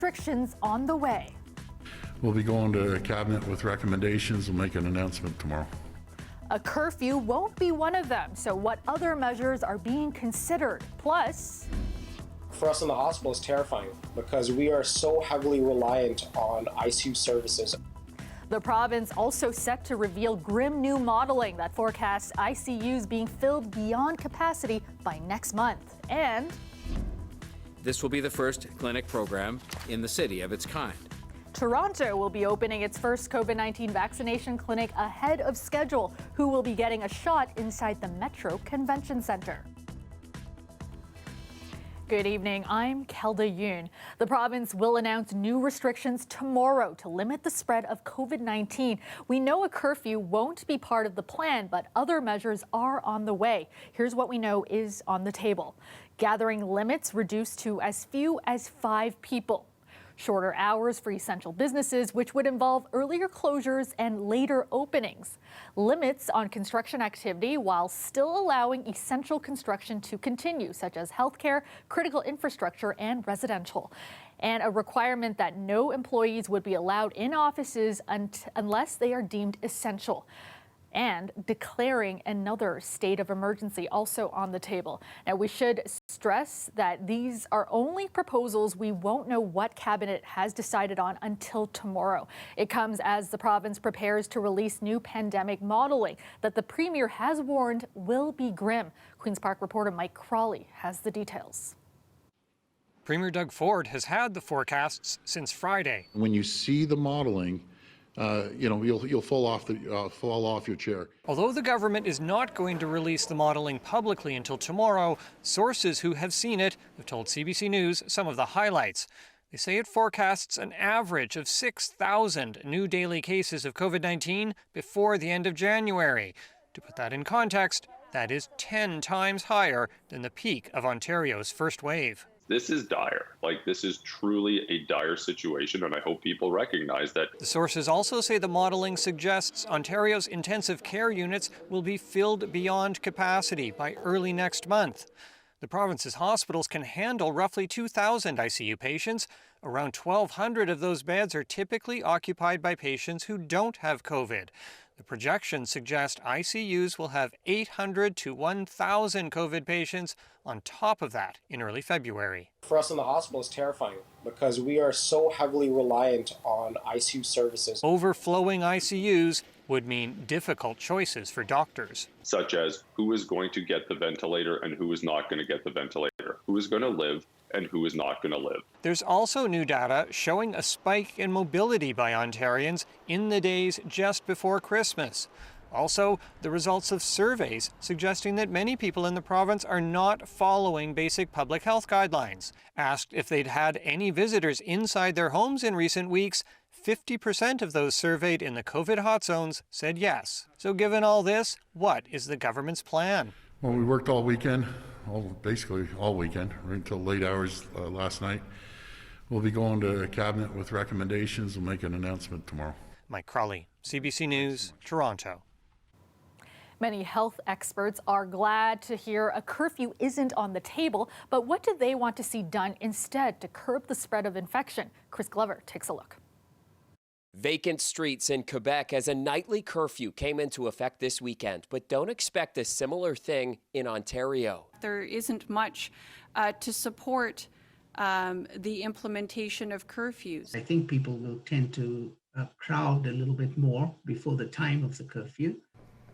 Restrictions on the way. We'll be going to cabinet with recommendations. We'll make an announcement tomorrow. A curfew won't be one of them. So what other measures are being considered? Plus, for us in the hospital, it's terrifying because we are so heavily reliant on ICU services. the province also set to reveal grim new modeling that forecasts ICUs being filled beyond capacity by next month. And this will be the first clinic program in the city of its kind. Toronto will be opening its first COVID-19 vaccination clinic ahead of schedule. Who will be getting a shot inside the Metro Convention Centre? Good evening, I'm Kelda Yoon. The province will announce new restrictions tomorrow to limit the spread of COVID-19. We know a curfew won't be part of the plan, but other measures are on the way. Here's what we know is on the table. Gathering limits reduced to as few as 5 people. Shorter hours for essential businesses, which would involve earlier closures and later openings. Limits on construction activity while still allowing essential construction to continue, such as healthcare, critical infrastructure, and residential. And a requirement that no employees would be allowed in offices unless they are deemed essential. And declaring another state of emergency also on the table. Now, we should stress that these are only proposals. We won't know what cabinet has decided on until tomorrow. It comes as the province prepares to release new pandemic modeling that the premier has warned will be grim. Queen's Park reporter Mike Crawley has the details. Premier Doug Ford has had the forecasts since Friday. When you see the modeling, you'll fall off your chair. Although the government is not going to release the modeling publicly until tomorrow, sources who have seen it have told CBC News some of the highlights. They say it forecasts an average of 6,000 new daily cases of COVID-19 before the end of January. To put that in context, that is 10 times higher than the peak of Ontario's first wave. This is dire. This is truly a dire situation, and I hope people recognize that. The sources also say the modeling suggests Ontario's intensive care units will be filled beyond capacity by early next month. The province's hospitals can handle roughly 2,000 ICU patients. Around 1,200 of those beds are typically occupied by patients who don't have COVID. The projections suggest ICUs will have 800 to 1,000 COVID patients on top of that in early February. For us in the hospital, it's terrifying because we are so heavily reliant on ICU services. Overflowing ICUs would mean difficult choices for doctors. Such as who is going to get the ventilator and who is not going to get the ventilator, who is going to live and who is not going to live. There's also new data showing a spike in mobility by Ontarians in the days just before Christmas. Also, the results of surveys suggesting that many people in the province are not following basic public health guidelines. Asked if they'd had any visitors inside their homes in recent weeks, 50% of those surveyed in the COVID hot zones said yes. So given all this, what is the government's plan? Well, we worked all weekend, basically all weekend, right until late hours last night. We'll be going to cabinet with recommendations. We'll make an announcement tomorrow. Mike Crawley, CBC News, Toronto. Many health experts are glad to hear a curfew isn't on the table, but what do they want to see done instead to curb the spread of infection? Chris Glover takes a look. Vacant streets in Quebec as a nightly curfew came into effect this weekend, but don't expect a similar thing in Ontario. There isn't much to support the implementation of curfews. I think people will tend to crowd a little bit more before the time of the curfew.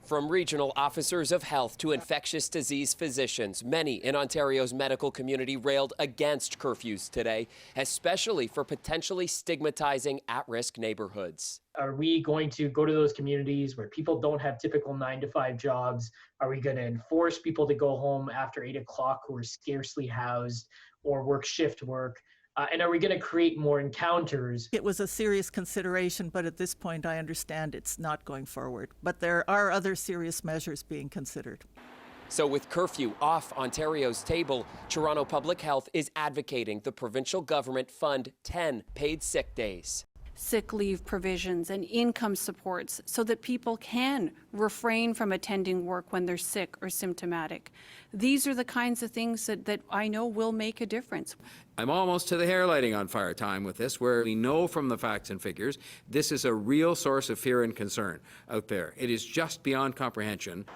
From regional officers of health to infectious disease physicians, many in Ontario's medical community railed against curfews today, especially for potentially stigmatizing at-risk neighborhoods. Are we going to go to those communities where people don't have typical 9-to-5 jobs? Are we going to enforce people to go home after 8 o'clock who are scarcely housed or work shift work? And are we going to create more encounters? It was a serious consideration, but at this point I understand it's not going forward. But there are other serious measures being considered. So with curfew off Ontario's table, Toronto Public Health is advocating the provincial government fund 10 paid sick days. sick leave provisions and income supports so that people can refrain from attending work when they're sick or symptomatic. These are the kinds of things that I know will make a difference. I'm almost to the hair lighting on fire time with this, where we know from the facts and figures this is a real source of fear and concern out there. It is just beyond comprehension.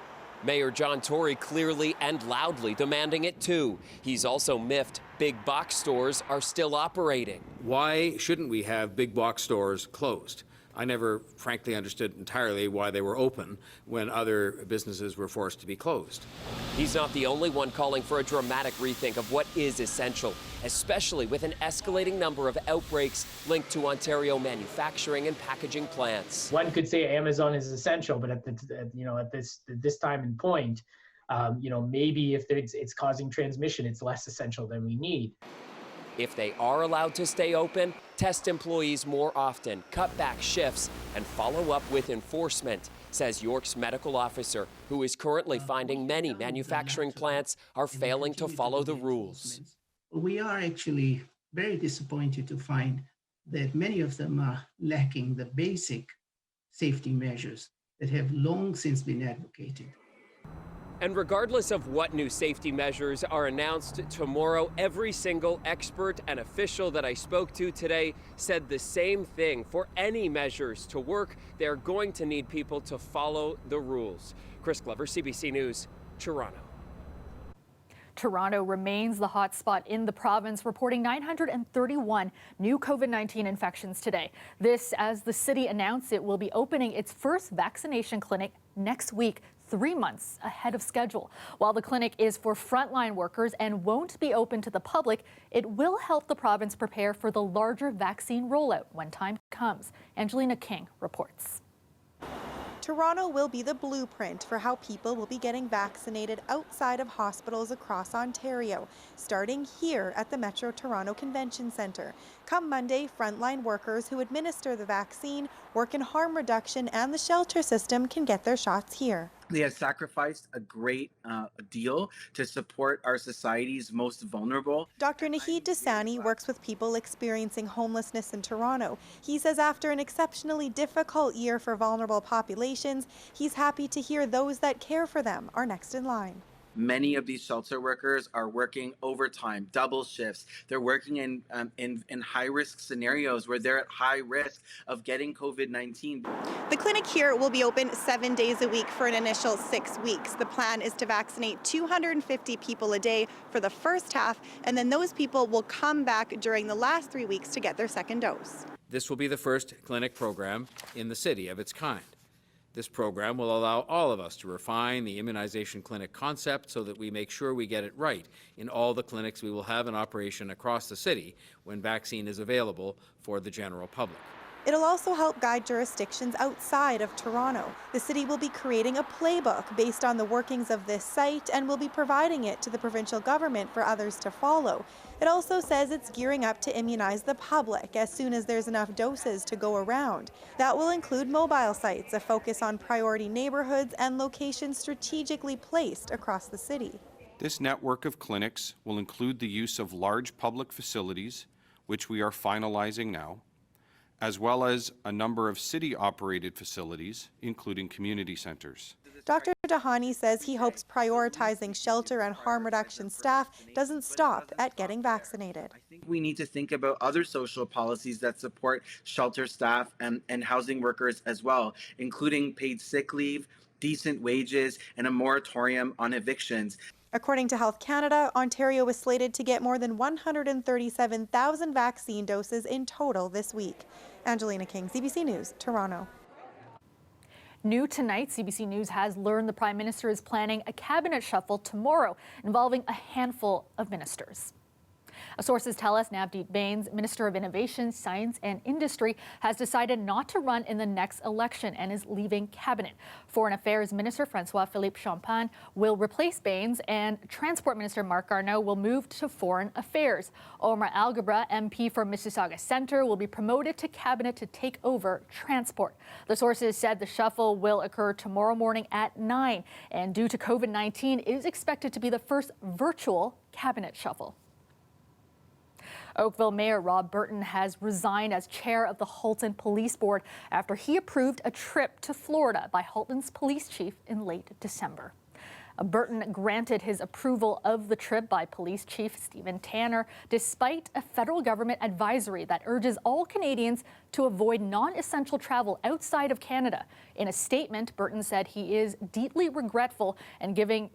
Mayor John Tory clearly and loudly demanding it too. He's also miffed big box stores are still operating. Why shouldn't we have big box stores closed? I never, frankly, understood entirely why they were open when other businesses were forced to be closed. He's not the only one calling for a dramatic rethink of what is essential, especially with an escalating number of outbreaks linked to Ontario manufacturing and packaging plants. One could say Amazon is essential, but at this time and point, maybe if it's causing transmission, it's less essential than we need. If they are allowed to stay open, test employees more often, cut back shifts, and follow up with enforcement, says York's medical officer, who is currently finding many manufacturing plants are failing to follow the rules. We are actually very disappointed to find that many of them are lacking the basic safety measures that have long since been advocated. And regardless of what new safety measures are announced tomorrow, every single expert and official that I spoke to today said the same thing. For any measures to work, they're going to need people to follow the rules. Chris Glover, CBC News, Toronto. Toronto remains the hot spot in the province, reporting 931 new COVID-19 infections today. This as the city announced it will be opening its first vaccination clinic next week, 3 months ahead of schedule. While the clinic is for frontline workers and won't be open to the public, it will help the province prepare for the larger vaccine rollout when time comes. Angelina King reports. Toronto will be the blueprint for how people will be getting vaccinated outside of hospitals across Ontario, starting here at the Metro Toronto Convention Centre. Come Monday, frontline workers who administer the vaccine, work in harm reduction, and the shelter system can get their shots here. They have sacrificed a great deal to support our society's most vulnerable. Dr. Naheed Dasani works with people experiencing homelessness in Toronto. He says after an exceptionally difficult year for vulnerable populations, he's happy to hear those that care for them are next in line. Many of these shelter workers are working overtime, double shifts. They're working in high-risk scenarios where they're at high risk of getting COVID-19. The clinic here will be open 7 days a week for an initial 6 weeks. The plan is to vaccinate 250 people a day for the first half, and then those people will come back during the last 3 weeks to get their second dose. This will be the first clinic program in the city of its kind. This program will allow all of us to refine the immunization clinic concept so that we make sure we get it right in all the clinics we will have in operation across the city when vaccine is available for the general public. It'll also help guide jurisdictions outside of Toronto. The city will be creating a playbook based on the workings of this site and will be providing it to the provincial government for others to follow. It also says it's gearing up to immunize the public as soon as there's enough doses to go around. That will include mobile sites, a focus on priority neighborhoods and locations strategically placed across the city. This network of clinics will include the use of large public facilities, which we are finalizing now, as well as a number of city-operated facilities, including community centres. Dr. Dahani says he hopes prioritizing shelter and harm reduction staff doesn't stop at getting vaccinated. I think we need to think about other social policies that support shelter staff and housing workers as well, including paid sick leave, decent wages, and a moratorium on evictions. According to Health Canada, Ontario is slated to get more than 137,000 vaccine doses in total this week. Angelina King, CBC News, Toronto. New tonight, CBC News has learned the Prime Minister is planning a cabinet shuffle tomorrow involving a handful of ministers. Sources tell us Navdeep Bains, Minister of Innovation, Science and Industry, has decided not to run in the next election and is leaving cabinet. Foreign Affairs Minister François-Philippe Champagne will replace Bains, and Transport Minister Marc Garneau will move to Foreign Affairs. Omar Alghabra, MP for Mississauga Centre, will be promoted to cabinet to take over transport. The sources said the shuffle will occur tomorrow morning at 9, and due to COVID-19, it is expected to be the first virtual cabinet shuffle. Oakville Mayor Rob Burton has resigned as chair of the Halton Police Board after he approved a trip to Florida by Halton's police chief in late December. Burton granted his approval of the trip by Police Chief Stephen Tanner, despite a federal government advisory that urges all Canadians to avoid non-essential travel outside of Canada. In a statement, Burton said he is deeply regretful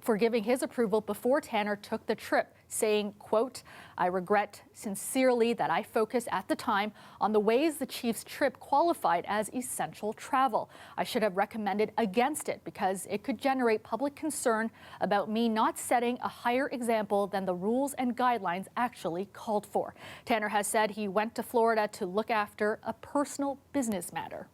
for giving his approval before Tanner took the trip, saying, quote, "I regret sincerely that I focused at the time on the ways the chief's trip qualified as essential travel. I should have recommended against it because it could generate public concern about me not setting a higher example than the rules and guidelines actually called for." Tanner has said he went to Florida to look after a personal business matter.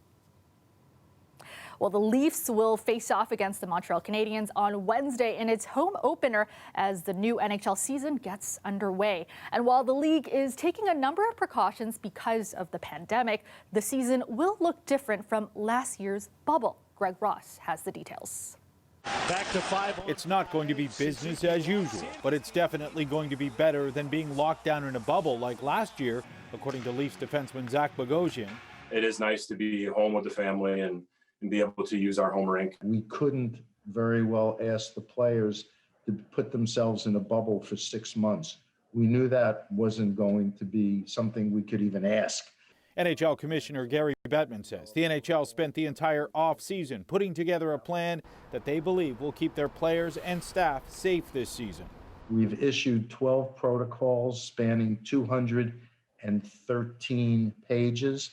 Well, the Leafs will face off against the Montreal Canadiens on Wednesday in its home opener as the new NHL season gets underway. And while the league is taking a number of precautions because of the pandemic, the season will look different from last year's bubble. Greg Ross has the details. Back to 5. It's not going to be business as usual, but it's definitely going to be better than being locked down in a bubble like last year, according to Leafs defenseman Zach Bogosian. It is nice to be home with the family and be able to use our home rink. We couldn't very well ask the players to put themselves in a bubble for 6 months. We knew that wasn't going to be something we could even ask. NHL Commissioner Gary Bettman says the NHL spent the entire off-season putting together a plan that they believe will keep their players and staff safe this season. We've issued 12 protocols spanning 213 pages.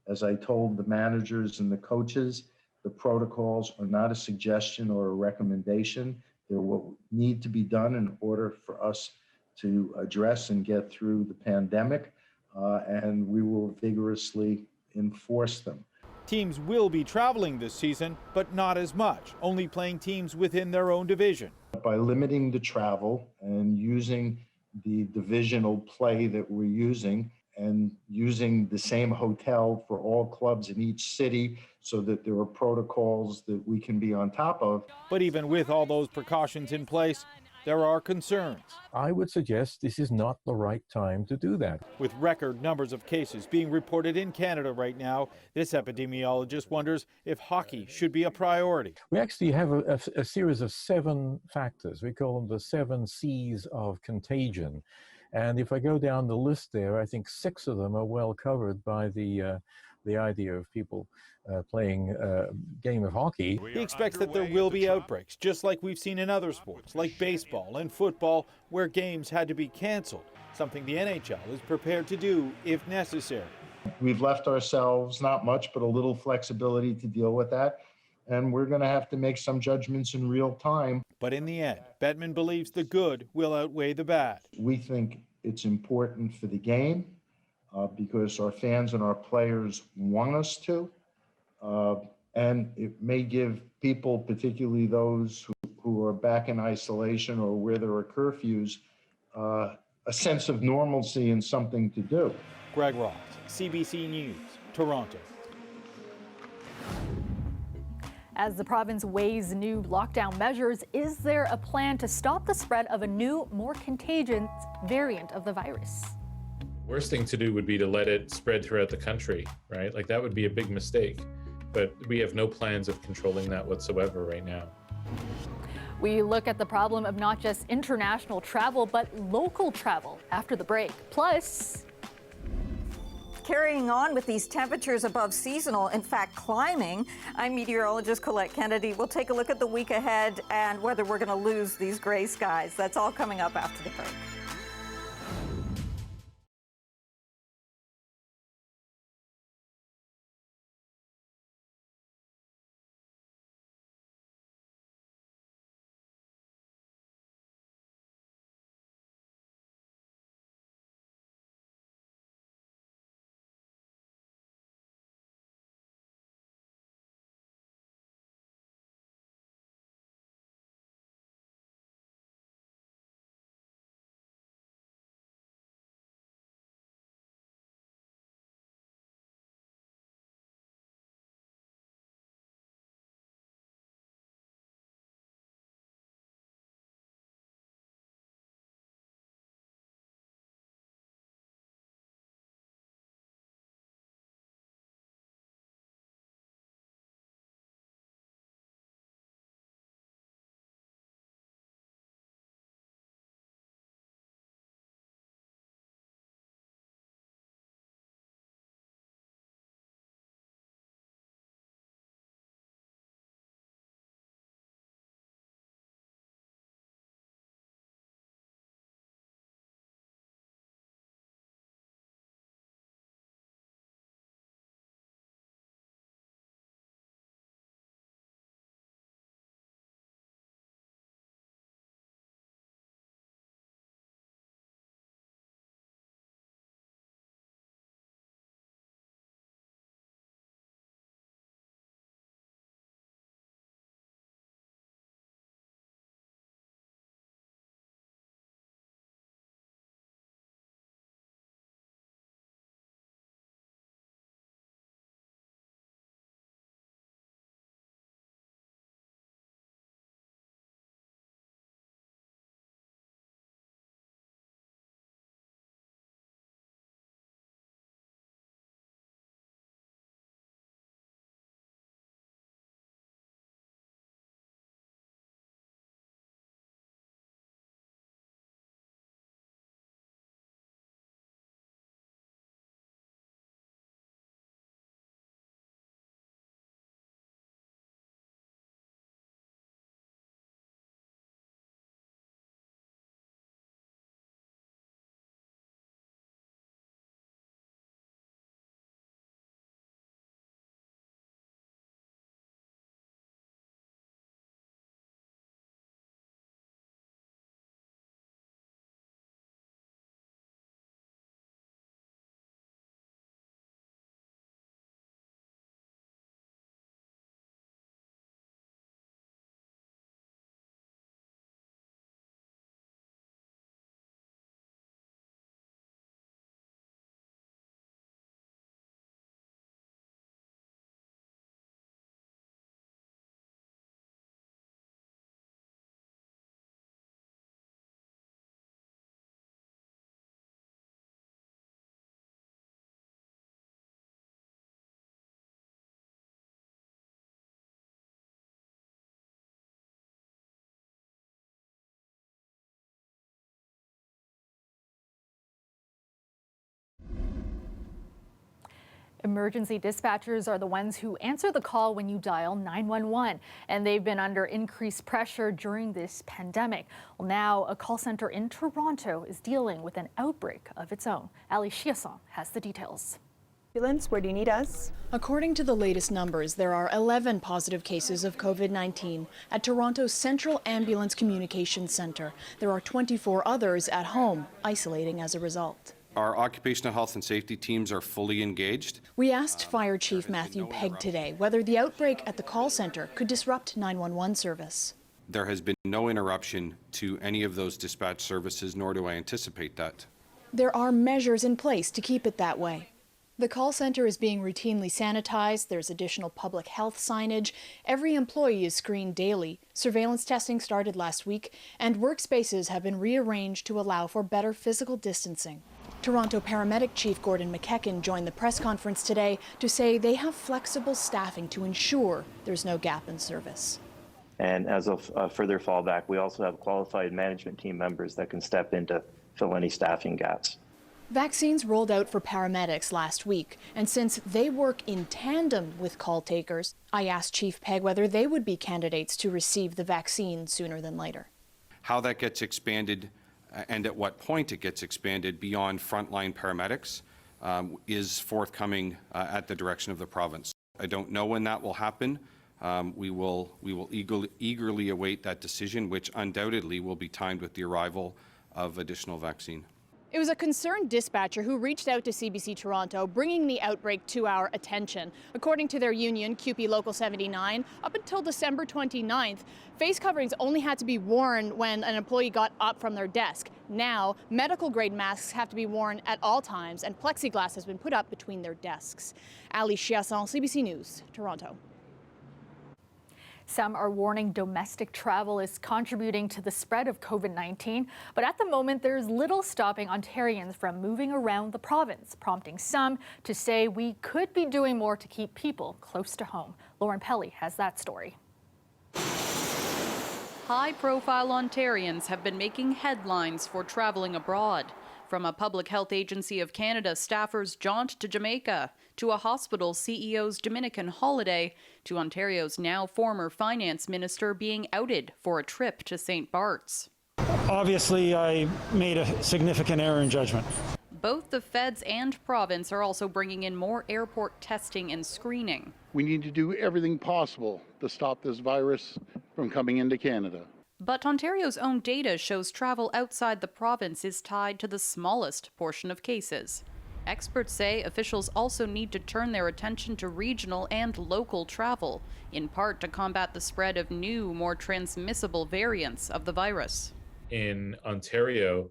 As I told the managers and the coaches, the protocols are not a suggestion or a recommendation. They're what need to be done in order for us to address and get through the pandemic, and we will vigorously enforce them. Teams will be traveling this season, but not as much, only playing teams within their own division. By limiting the travel and using the divisional play that we're using, and using the same hotel for all clubs in each city so that there are protocols that we can be on top of. But even with all those precautions in place, there are concerns. I would suggest this is not the right time to do that. With record numbers of cases being reported in Canada right now, this epidemiologist wonders if hockey should be a priority. We actually have a series of 7 factors. We call them the 7 C's of contagion. And if I go down the list there, I think 6 of them are well covered by the idea of people playing a game of hockey. He expects that there will be outbreaks, just like we've seen in other sports, like baseball and football, where games had to be canceled, something the NHL is prepared to do if necessary. We've left ourselves not much, but a little flexibility to deal with that. And we're going to have to make some judgments in real time. But in the end, Bettman believes the good will outweigh the bad. We think it's important for the game because our fans and our players want us to. And it may give people, particularly those who are back in isolation or where there are curfews, a sense of normalcy and something to do. Greg Ross, CBC News, Toronto. As the province weighs new lockdown measures, is there a plan to stop the spread of a new, more contagious variant of the virus? Worst thing to do would be to let it spread throughout the country, right? Like that would be a big mistake. But we have no plans of controlling that whatsoever right now. We look at the problem of not just international travel, but local travel after the break. Plus, carrying on with these temperatures above seasonal, in fact climbing, I'm meteorologist Colette Kennedy. We'll take a look at the week ahead and whether we're going to lose these gray skies. That's all coming up after the break. Emergency dispatchers are the ones who answer the call when you dial 911, and they've been under increased pressure during this pandemic. Well, now a call center in Toronto is dealing with an outbreak of its own. Ali Chiasson has the details. Where do you need us? According to the latest numbers, there are 11 positive cases of COVID-19 at Toronto's Central Ambulance Communications Centre. There are 24 others at home, isolating as a result. Our occupational health and safety teams are fully engaged. We asked Fire Chief Matthew Pegg today whether the outbreak at the call centre could disrupt 911 service. There has been no interruption to any of those dispatch services, nor do I anticipate that. There are measures in place to keep it that way. The call center is being routinely sanitized, there's additional public health signage, every employee is screened daily, surveillance testing started last week, and workspaces have been rearranged to allow for better physical distancing. Toronto Paramedic Chief Gordon McKechnie joined the press conference today to say they have flexible staffing to ensure there's no gap in service. And as a further fallback, we also have qualified management team members that can step in to fill any staffing gaps. Vaccines rolled out for paramedics last week, and since they work in tandem with call takers, I asked Chief Pegg whether they would be candidates to receive the vaccine sooner than later. How that gets expanded and at what point it gets expanded beyond frontline paramedics is forthcoming at the direction of the province. I don't know when that will happen. We will eagerly await that decision, which undoubtedly will be timed with the arrival of additional vaccine. It was a concerned dispatcher who reached out to CBC Toronto, bringing the outbreak to our attention. According to their union, CUPE Local 79, up until December 29th, face coverings only had to be worn when an employee got up from their desk. Now, medical-grade masks have to be worn at all times, and plexiglass has been put up between their desks. Ali Chiasson, CBC News, Toronto. Some are warning domestic travel is contributing to the spread of COVID-19, but at the moment there's little stopping Ontarians from moving around the province, prompting some to say we could be doing more to keep people close to home. Lauren Pelly has that story. High-profile Ontarians have been making headlines for traveling abroad. From a Public Health Agency of Canada staffer's jaunt to Jamaica, to a hospital CEO's Dominican holiday, to Ontario's now former finance minister being outed for a trip to St. Bart's. Obviously, I made a significant error in judgment. Both the feds and province are also bringing in more airport testing and screening. We need to do everything possible to stop this virus from coming into Canada. But Ontario's own data shows travel outside the province is tied to the smallest portion of cases. Experts say officials also need to turn their attention to regional and local travel, in part to combat the spread of new, more transmissible variants of the virus. In Ontario,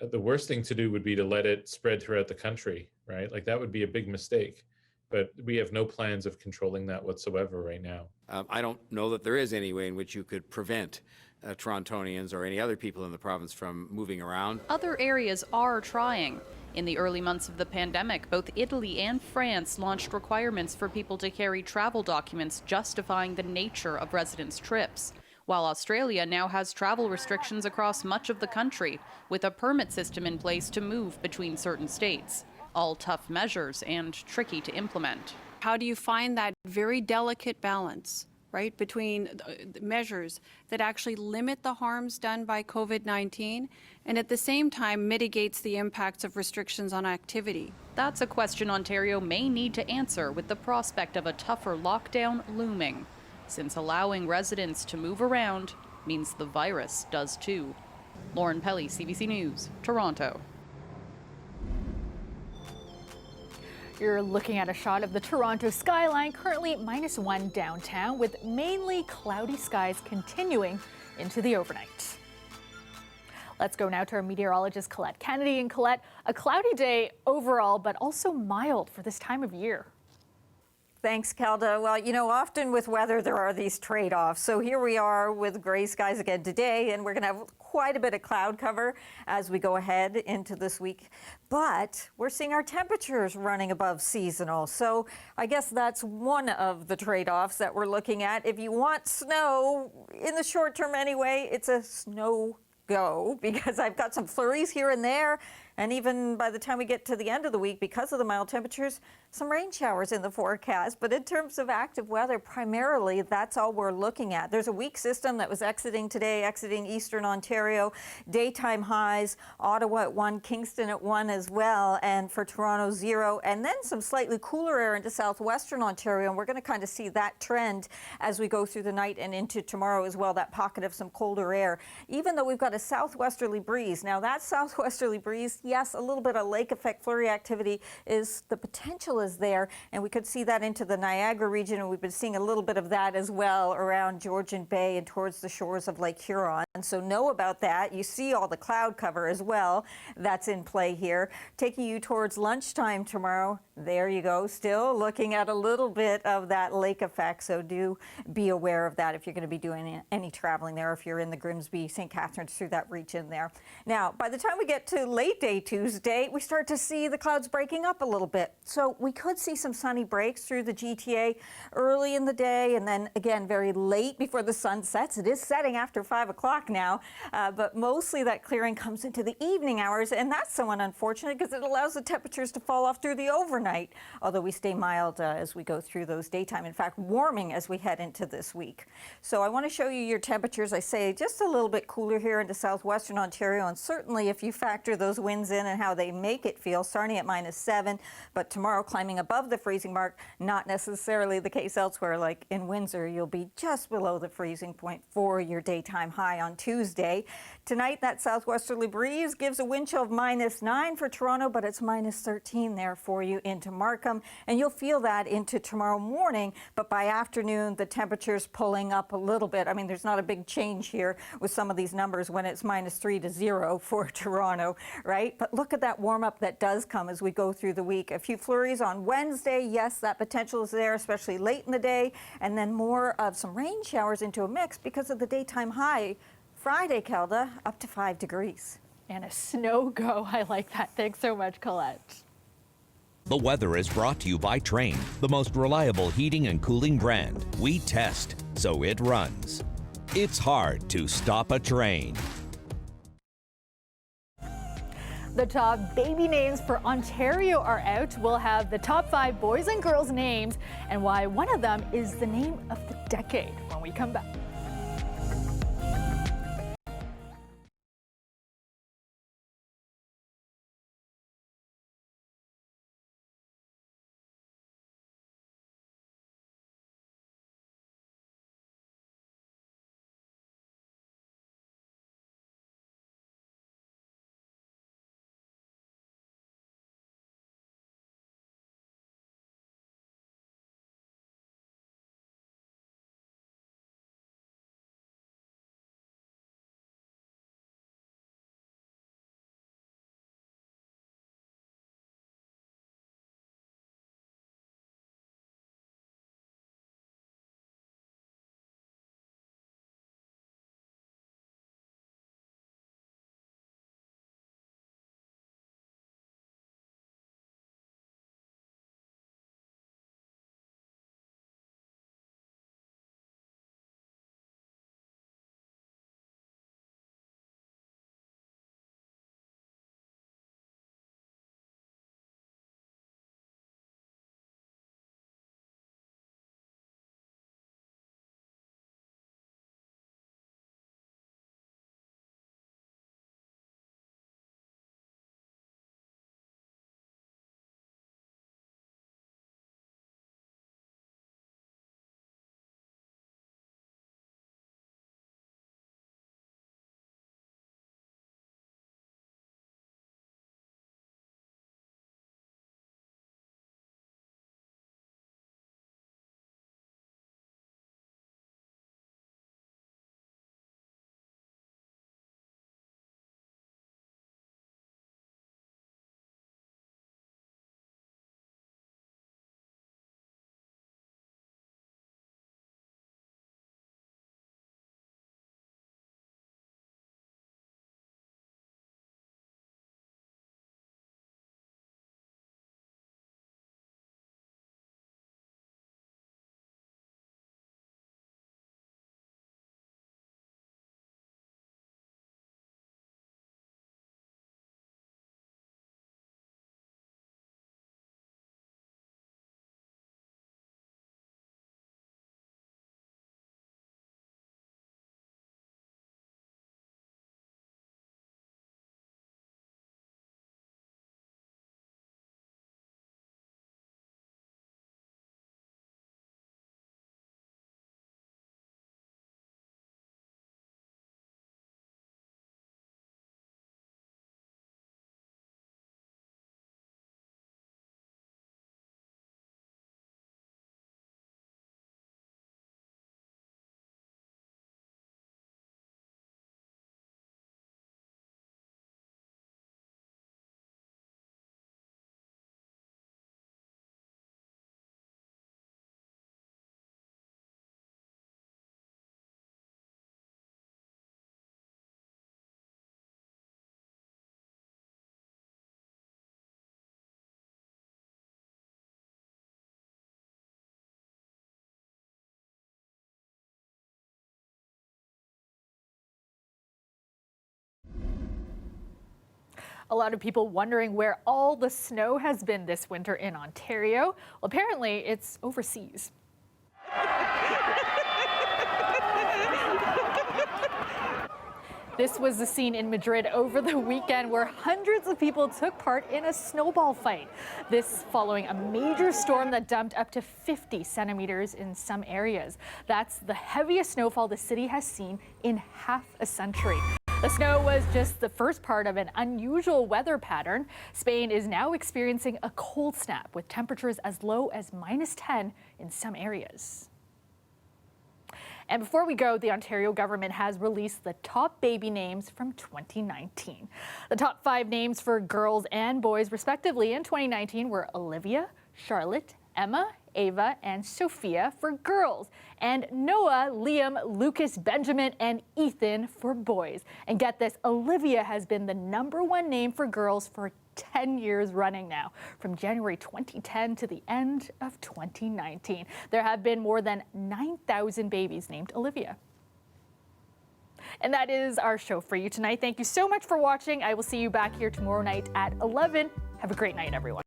the worst thing to do would be to let it spread throughout the country, right? Like that would be a big mistake. But we have no plans of controlling that whatsoever right now. I don't know that there is any way in which you could prevent Torontonians or any other people in the province from moving around. Other areas are trying. In the early months of the pandemic, both Italy and France launched requirements for people to carry travel documents justifying the nature of residents' trips, while Australia now has travel restrictions across much of the country, with a permit system in place to move between certain states. All tough measures and tricky to implement. How do you find that very delicate balance, right, between measures that actually limit the harms done by COVID-19 and at the same time mitigates the impacts of restrictions on activity? That's a question Ontario may need to answer with the prospect of a tougher lockdown looming, since allowing residents to move around means the virus does too. Lauren Pelly, CBC News, Toronto. You're looking at a shot of the Toronto skyline, currently -1 downtown, with mainly cloudy skies continuing into the overnight. Let's go now to our meteorologist Colette Kennedy. And Colette, a cloudy day overall, but also mild for this time of year. Thanks, Kelda. Well, you know, often with weather, there are these trade-offs. So here we are with gray skies again today, and we're going to have quite a bit of cloud cover as we go ahead into this week. But we're seeing our temperatures running above seasonal. So I guess that's one of the trade-offs that we're looking at. If you want snow, in the short term anyway, it's a snow go, because I've got some flurries here and there, And even by the time we get to the end of the week, because of the mild temperatures, some rain showers in the forecast. But in terms of active weather, primarily, that's all we're looking at. There's a weak system that was exiting today, exiting eastern Ontario. Daytime highs, Ottawa at 1, Kingston at 1 as well, and for Toronto 0. And then some slightly cooler air into southwestern Ontario, and we're going to kind of see that trend as we go through the night and into tomorrow as well, that pocket of some colder air, even though we've got a southwesterly breeze. Now, that southwesterly breeze, yes, a little bit of lake effect flurry activity is the potential is there, and we could see that into the Niagara region, and we've been seeing a little bit of that as well around Georgian Bay and towards the shores of Lake Huron. And so know about that. You see all the cloud cover as well that's in play here. Taking you towards lunchtime tomorrow, there you go, still looking at a little bit of that lake effect, so do be aware of that if you're going to be doing any traveling there, if you're in the Grimsby, St. Catharines, through that region there. Now, by the time we get to late day Tuesday, we start to see the clouds breaking up a little bit. So we could see some sunny breaks through the GTA early in the day, and then again very late before the sun sets. It is setting after 5 o'clock now, but mostly that clearing comes into the evening hours, and that's somewhat unfortunate because it allows the temperatures to fall off through the overnight, although we stay mild as we go through those daytime. In fact, warming as we head into this week. So I want to show you your temperatures. I say just a little bit cooler here into southwestern Ontario, and certainly if you factor those winds in and how they make it feel, starting at -7, but tomorrow climbing above the freezing mark, not necessarily the case elsewhere. Like in Windsor, you'll be just below the freezing point for your daytime high on Tuesday. Tonight, that southwesterly breeze gives a wind chill of -9 for Toronto, but it's -13 there for you into Markham, and you'll feel that into tomorrow morning, but by afternoon, the temperature's pulling up a little bit. I mean, there's not a big change here with some of these numbers when it's -3 to 0 for Toronto, right? But look at that warm up that does come as we go through the week. A few flurries on Wednesday. Yes, that potential is there, especially late in the day, and then more of some rain showers into a mix because of the daytime high. Friday, Kelda, up to 5 degrees. And a snow go. I like that. Thanks so much, Colette. The weather is brought to you by Trane, the most reliable heating and cooling brand. We test, so it runs. It's hard to stop a train. The top baby names for Ontario are out. We'll have the top 5 boys and girls names and why one of them is the name of the decade when we come back. A lot of people wondering where all the snow has been this winter in Ontario. Well, apparently it's overseas. This was the scene in Madrid over the weekend where hundreds of people took part in a snowball fight. This following a major storm that dumped up to 50 centimeters in some areas. That's the heaviest snowfall the city has seen in half a century. The snow was just the first part of an unusual weather pattern. Spain is now experiencing a cold snap with temperatures as low as -10 in some areas. And before we go, the Ontario government has released the top baby names from 2019. The top 5 names for girls and boys, respectively, in 2019 were Olivia, Charlotte, Emma, Ava, and Sophia for girls, and Noah, Liam, Lucas, Benjamin, and Ethan for boys. And get this, Olivia has been the #1 name for girls for 10 years running now, from January 2010 to the end of 2019. There have been more than 9,000 babies named Olivia. And that is our show for you tonight. Thank you so much for watching. I will see you back here tomorrow night at 11. Have a great night, everyone.